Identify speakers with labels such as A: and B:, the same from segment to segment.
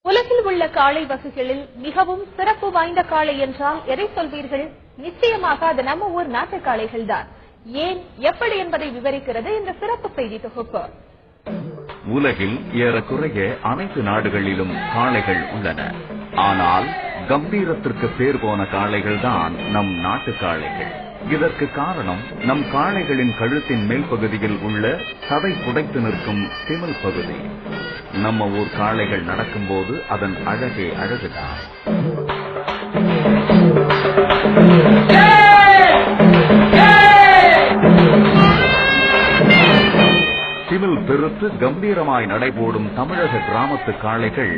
A: உலகில் உள்ள காளை வகைகளில் மிகவும் சிறப்பு வாய்ந்த காளை என்றால் எதை சொல்வீர்கள்? நிச்சயமாக அது நம்ம ஊர் நாட்டு காளைகள் தான். ஏன், எப்படி என்பதை விவரிக்கிறது இந்த சிறப்பு செய்தி தொகுப்பு.
B: உலகில் ஏறக்குறைய அனைத்து நாடுகளிலும் காளைகள் உள்ளன. ஆனால் கம்பீரத்திற்கு பேர் போன காளைகள் தான் நம் நாட்டு காளைகள். இதற்கு காரணம் நம் காளைகளின் கழுத்தின் மேல் பகுதியில் உள்ள சதை புடைத்து நிற்கும் திமில் பகுதி. நம்ம ஊர் காளைகள் நடக்கும்போது அதன் அழகே அழகுதான். திமில் பெருத்து கம்பீரமாய் நடைபோடும் தமிழக கிராமத்து காளைகள்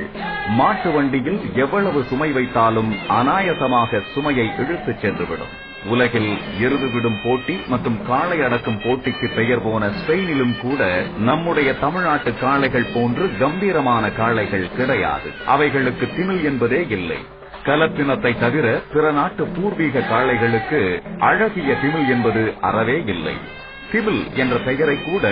B: மாட்டு வண்டியில் எவ்வளவு சுமை வைத்தாலும் அனாயசமாக சுமையை இழுத்துச் சென்றுவிடும். உலகில் எருது விடும் போட்டி மற்றும் காளை அடக்கும் போட்டிக்கு பெயர் போன ஸ்பெயினிலும் கூட நம்முடைய தமிழ்நாட்டு காளைகள் போன்று கம்பீரமான காளைகள் கிடையாது. அவைகளுக்கு திமில் என்பதே இல்லை. கலப்பினத்தை தவிர பிற நாட்டு பூர்வீக காளைகளுக்கு அழகிய திமில் என்பது அறவே இல்லை. திமில் என்ற பெயரை கூட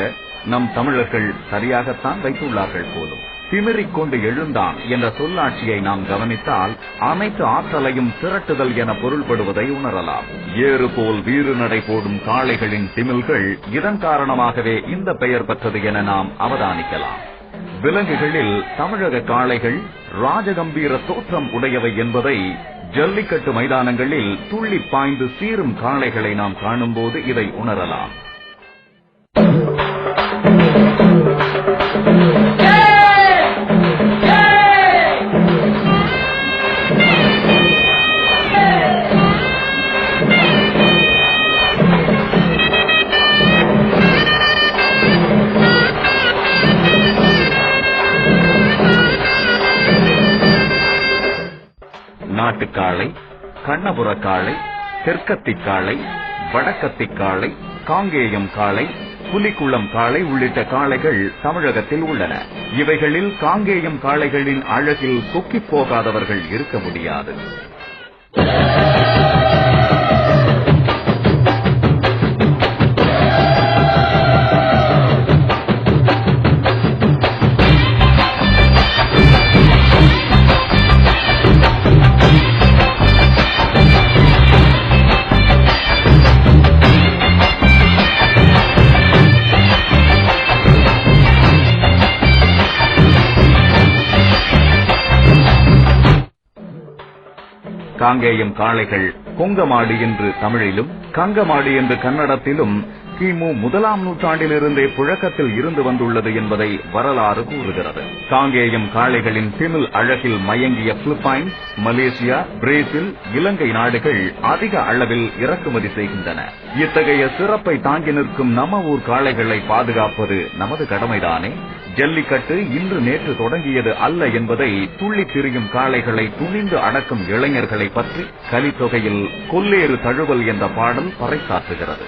B: நம் தமிழர்கள் சரியாகத்தான் வைத்துள்ளார்கள் போலும். திமிரிக் கொண்டு எழுந்தான் என்ற சொல்லாட்சியை நாம் கவனித்தால் அனைத்து ஆற்றலையும் திரட்டுதல் என பொருள்படுவதை உணரலாம். ஏறு போல் வீறு நடை போடும் காளைகளின் திமில்கள் இதன் காரணமாகவே இந்த பெயர் பெற்றது என நாம் அவதானிக்கலாம். விலங்குகளில் தமிழக காளைகள் ராஜகம்பீர தோற்றம் உடையவை என்பதை ஜல்லிக்கட்டு மைதானங்களில் துள்ளி பாய்ந்து சீரும் காளைகளை நாம் காணும்போது இதை உணரலாம். நாட்டுக்காளை, கண்ணபுர காளை, தெற்கத்தி காளை, வடக்கத்தி காளை, காங்கேயம் காளை, புலிக்குளம் காளை உள்ளிட்ட காளைகள் தமிழகத்தில் உள்ளன. இவைகளில் காங்கேயம் காளைகளின் அழகில் சொக்கிப் போகாதவர்கள் இருக்க முடியாது. காங்கேயம் காளைகள் கொங்கமாடு என்று தமிழிலும் கங்கமாடு என்று கன்னடத்திலும் கிமு 1ஆம் நூற்றாண்டிலிருந்தே புழக்கத்தில் இருந்து வந்துள்ளது என்பதை வரலாறு கூறுகிறது. காங்கேயம் காளைகளின் திமில் அழகில் மயங்கிய பிலிப்பைன்ஸ், மலேசியா, பிரேசில், இலங்கை நாடுகள் அதிக அளவில் இறக்குமதி செய்கின்றன. இத்தகைய சிறப்பை தாங்கி நிற்கும் நம்ம ஊர் காளைகளை பாதுகாப்பது நமது கடமைதானே. ஜல்லிக்கட்டு இன்று நேற்று தொடங்கியது அல்ல என்பதை துள்ளி திரியும் காளைகளை துணிந்து அடக்கும் இளைஞர்களை பற்றி கலித்தொகையில் கொல்லேறு தழுவல் என்ற பாடல் பறைசாற்றுகிறது.